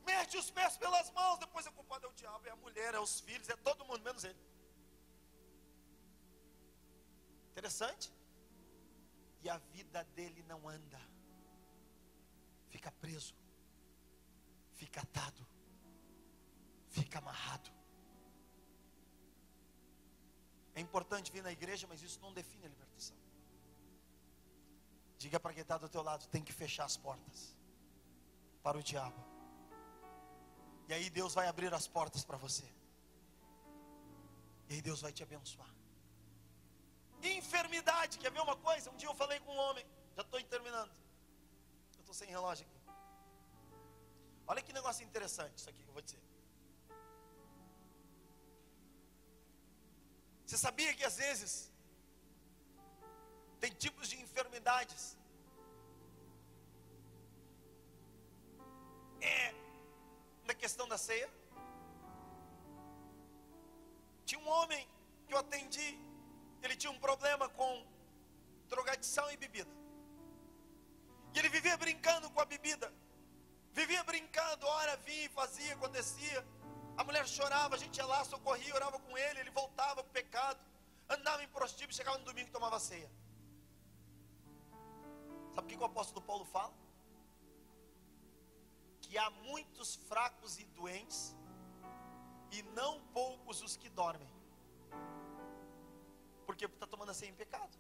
mete os pés pelas mãos, depois a culpada é o diabo, é a mulher, é os filhos, é todo mundo, menos ele. Interessante? E a vida dele não anda, fica preso, fica atado, fica amarrado. É importante vir na igreja, mas isso não define a libertação. Diga para quem está do teu lado, tem que fechar as portas para o diabo. E aí Deus vai abrir as portas para você. E aí Deus vai te abençoar. Enfermidade, quer ver uma coisa? Um dia eu falei com um homem, já estou terminando. Eu estou sem relógio aqui. Olha que negócio interessante isso aqui que eu vou dizer. Você sabia que às vezes tem tipos de enfermidades na questão da ceia? Tinha um homem que eu atendi, ele tinha um problema com drogadição e bebida. E ele vivia brincando com a bebida. Vivia brincando, ora vinha e fazia, acontecia. A mulher chorava, a gente ia lá, socorria, orava com ele, ele voltava para o pecado, andava em prostíbulo, chegava no domingo e tomava ceia. Sabe o que o apóstolo Paulo fala? Que há muitos fracos e doentes, e não poucos os que dormem. Porque está tomando a ceia em pecado.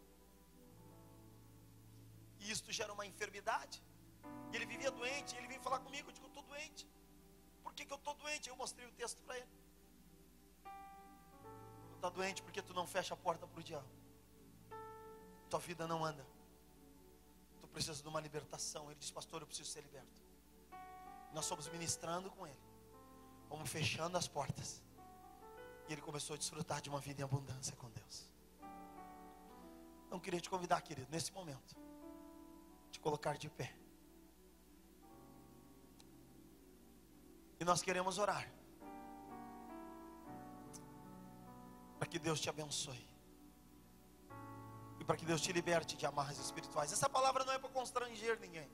E isto gera uma enfermidade. E ele vivia doente, e ele veio falar comigo, eu digo, eu estou doente. Por que eu estou doente? Eu mostrei o texto para ele. Tu está doente porque tu não fecha a porta para o diabo. Tua vida não anda. Tu precisa de uma libertação. Ele disse, pastor, eu preciso ser liberto. Nós fomos ministrando com ele. Fomos fechando as portas. E ele começou a desfrutar de uma vida em abundância com Deus. Não queria te convidar, querido, nesse momento, te colocar de pé. E nós queremos orar para que Deus te abençoe e para que Deus te liberte de amarras espirituais. Essa palavra não é para constranger ninguém,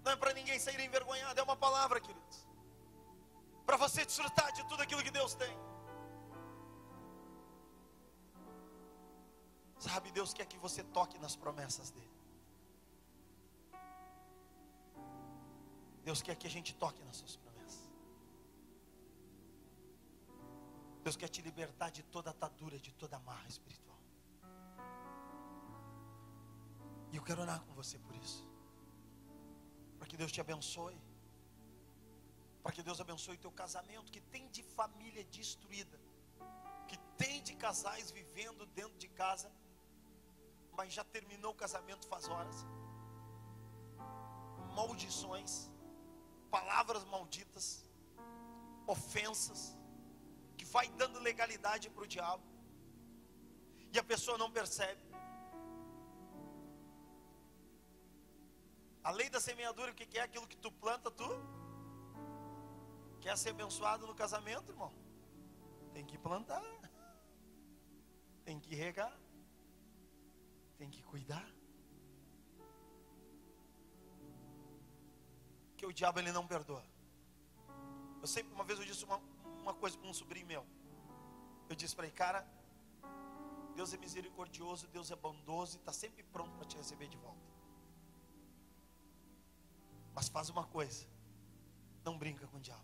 não é para ninguém sair envergonhado. É uma palavra, queridos, para você desfrutar de tudo aquilo que Deus tem. Sabe, Deus quer que você toque nas promessas dele. Deus quer que a gente toque nas suas promessas. Deus quer te libertar de toda atadura, de toda amarra espiritual. E eu quero orar com você por isso. Para que Deus te abençoe. Para que Deus abençoe o teu casamento, que tem de família destruída, que tem de casais vivendo dentro de casa, mas já terminou o casamento faz horas. Maldições, palavras malditas, ofensas, que vai dando legalidade para o diabo, e a pessoa não percebe. A lei da semeadura, o que é? Aquilo que tu planta, tu quer ser abençoado no casamento, irmão? Tem que plantar, tem que regar, tem que cuidar. Que o diabo ele não perdoa. Eu sempre, uma vez eu disse uma coisa para um sobrinho meu. Eu disse para ele, cara, Deus é misericordioso, Deus é bondoso e está sempre pronto para te receber de volta. Mas faz uma coisa, não brinca com o diabo,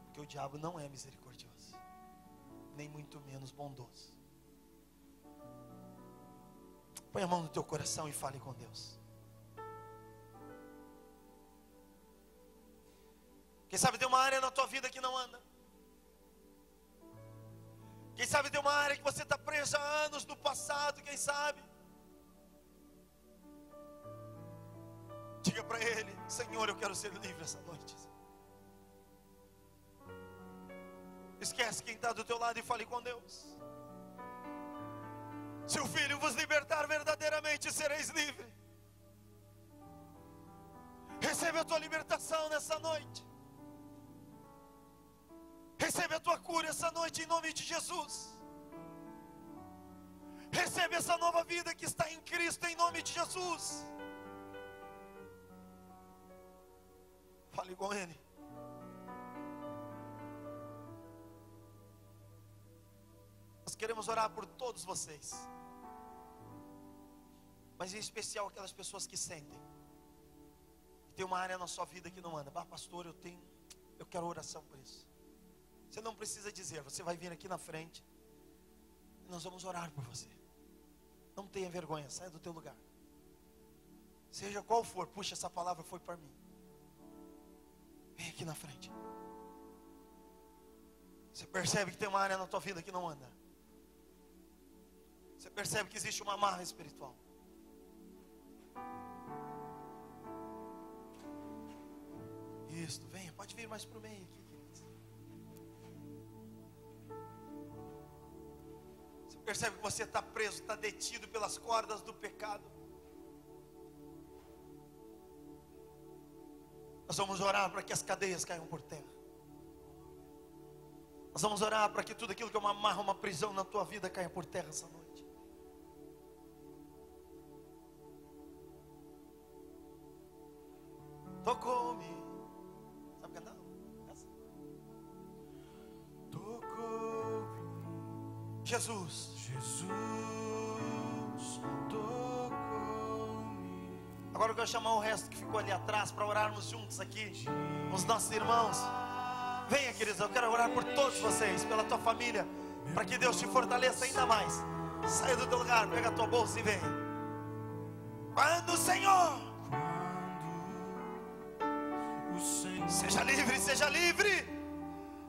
porque o diabo não é misericordioso, nem muito menos bondoso. Põe a mão no teu coração e fale com Deus. Quem sabe tem uma área na tua vida que não anda. Quem sabe tem uma área que você está preso há anos no passado, quem sabe. Diga para Ele: Senhor, eu quero ser livre essa noite. Esquece quem está do teu lado e fale com Deus. Se o Filho vos libertar, verdadeiramente sereis livres. Recebe a tua libertação nessa noite. Recebe a tua cura essa noite em nome de Jesus. Recebe essa nova vida que está em Cristo em nome de Jesus. Fale com Ele. Nós queremos orar por todos vocês, mas em especial aquelas pessoas que sentem que tem uma área na sua vida que não anda. Pastor, eu quero oração por isso. Você não precisa dizer, você vai vir aqui na frente e nós vamos orar por você. Não tenha vergonha, saia do teu lugar. Seja qual for, puxa, essa palavra foi para mim. Vem aqui na frente. Você percebe que tem uma área na tua vida que não anda. Você percebe que existe uma amarra espiritual. Isso, venha, pode vir mais para o meio aqui, queridos. Você percebe que você está preso, está detido pelas cordas do pecado. Nós vamos orar para que as cadeias caiam por terra. Nós vamos orar para que tudo aquilo que é uma amarra, uma prisão na tua vida caia por terra essa noite. Tocou-me. Sabe cantar? Essa? Tocou-me. Jesus. Jesus tocou-me. Agora eu quero chamar o resto que ficou ali atrás para orarmos juntos aqui com os nossos irmãos. Venha, queridos, eu quero orar por todos vocês, pela tua família, para que Deus te fortaleça ainda mais. Saia do teu lugar, pega a tua bolsa e venha. Quando o Senhor... Seja livre, seja livre.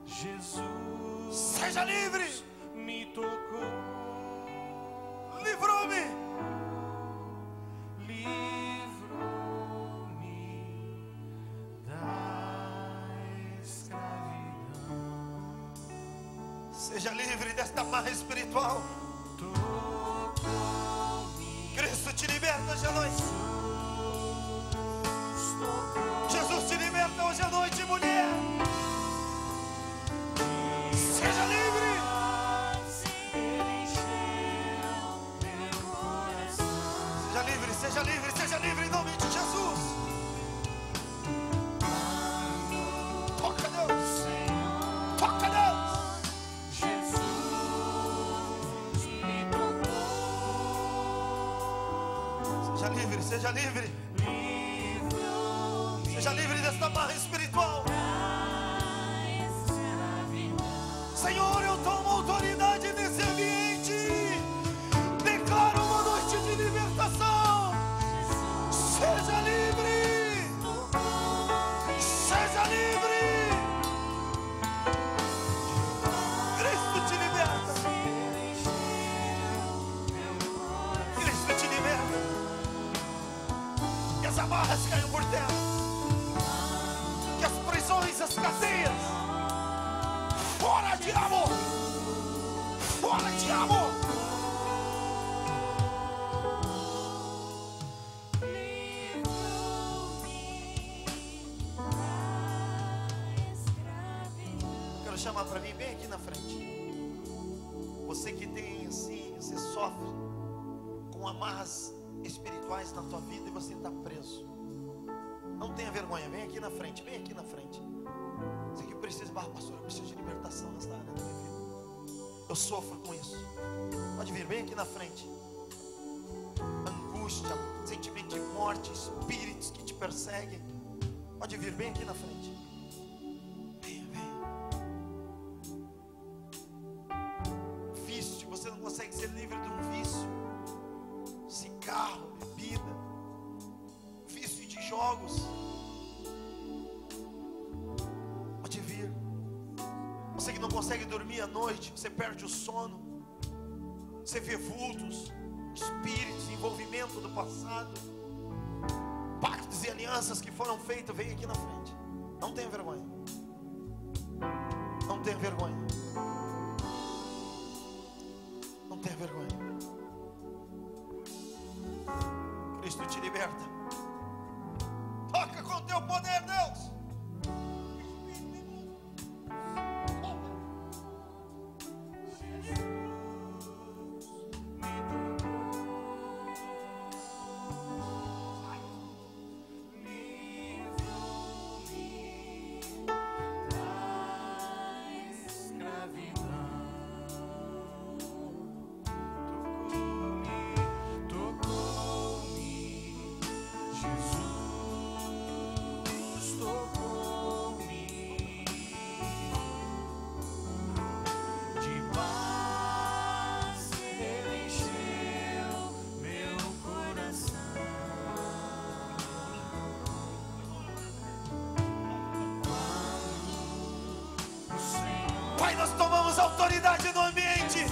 Jesus, seja livre. Me tocou, livrou-me, livrou-me da escravidão. Seja livre desta amarra espiritual. Tocou-me. Cristo te liberta hoje à noite. Jesus te liberta hoje à noite, mulher. Seja livre. Seja livre, seja livre, seja livre em nome de Jesus. Toca Deus. Toca Deus. Jesus me tocou. Seja livre, seja livre. Seja livre desta barra espiritual. Senhor, eu tomo autoridade nesse ambiente. Declaro uma noite de libertação. Seja livre. Seja livre. Cristo te liberta. Cristo te liberta. Que as amarras caiam por terra. Que as prisões, as cadeias, fora diabo, fora diabo. Quero chamar para mim, bem aqui na frente. Você que tem assim, você sofre com amarras espirituais na tua vida e você está preso. Não tenha vergonha, vem aqui na frente, vem aqui na frente. Você que precisa, pastor, eu preciso de libertação nessa área da minha vida. Eu sofro com isso. Pode vir, vem aqui na frente. Angústia, sentimento de morte, espíritos que te perseguem. Pode vir, vem aqui na frente. Venha, venha. Vício, você não consegue ser livre de um vício. Cigarro, bebida, vício de jogos. Pode vir. Você que não consegue dormir à noite, você perde o sono, você vê vultos, espíritos, envolvimento do passado, pacto pactos e alianças que foram feitos, vem aqui na frente. Não tenha vergonha. Não tenha vergonha. Não tenha vergonha. Cristo te liberta. Toca com teu poder, Deus. Pai, nós tomamos autoridade no ambiente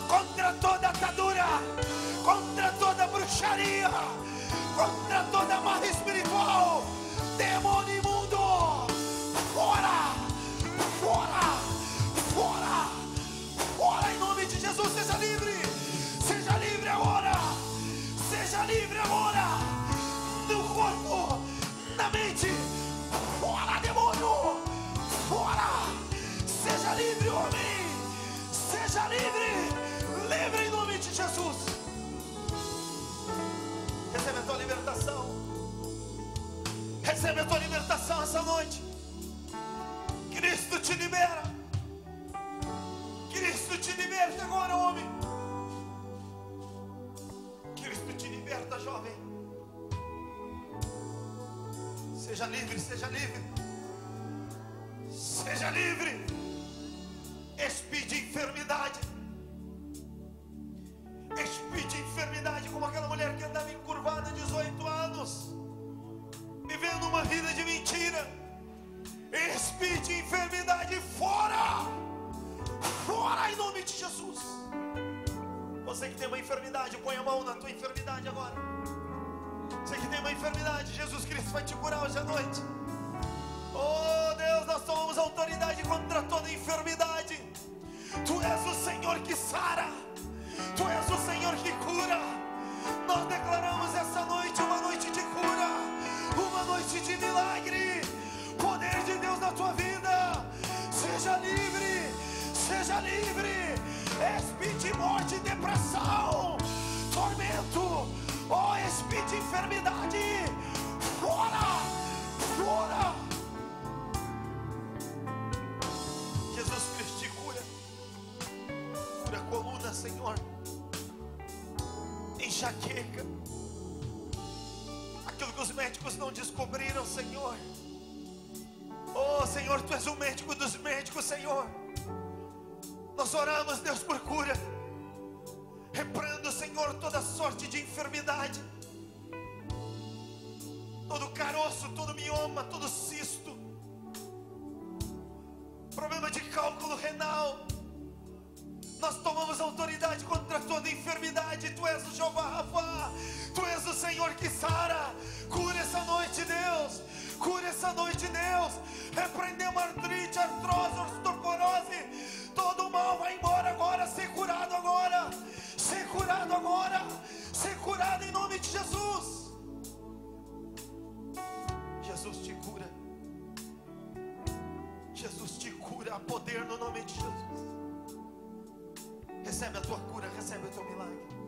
contra toda atadura, contra toda bruxaria, contra toda marra espiritual, demônio imundo, fora, fora, fora, fora, em nome de Jesus. Seja livre agora, seja livre agora, no corpo, na mente, fora, demônio, fora. Seja livre, homem. Seja livre. Livre em nome de Jesus. Recebe a tua libertação. Recebe a tua libertação essa noite. Cristo te libera. Cristo te liberta agora, homem. Cristo te liberta, jovem. Seja livre, seja livre. Seja livre. Espírito de enfermidade. Espírito de enfermidade, como aquela mulher que andava encurvada 18 anos, vivendo uma vida de mentira. Espírito de enfermidade, fora! Fora em nome de Jesus. Você que tem uma enfermidade, põe a mão na tua enfermidade agora. Você que tem uma enfermidade, Jesus Cristo vai te curar hoje à noite. Oh Deus, nós tomamos autoridade contra toda enfermidade. Tu és o Senhor que sara. Tu és o Senhor que cura. Nós declaramos essa noite uma noite de cura, uma noite de milagre. Poder de Deus na tua vida. Seja livre, seja livre. Espírito de morte, depressão, tormento, oh espírito de enfermidade, fora, fora. Jesus Cristo te cura. Cura a coluna, Senhor. Enxaqueca. Aquilo que os médicos não descobriram, Senhor. Oh Senhor, Tu és o médico dos médicos, Senhor. Nós oramos, Deus, por cura. Repreendo, Senhor, toda sorte de enfermidade. Todo caroço, todo mioma, todo cisto, problema de cálculo renal. Nós tomamos autoridade contra toda enfermidade. Tu és o Jeová Rafa. Tu és o Senhor que sara. Cura essa noite, Deus. Cura essa noite, Deus. Repreendemos artrite, artrose, osteoporose. Todo mal vai embora agora. Ser curado agora. Ser curado agora. Ser curado em nome de Jesus. Jesus te cura. Jesus te cura. Há poder no nome de Jesus. Recebe a tua cura, recebe o teu milagre.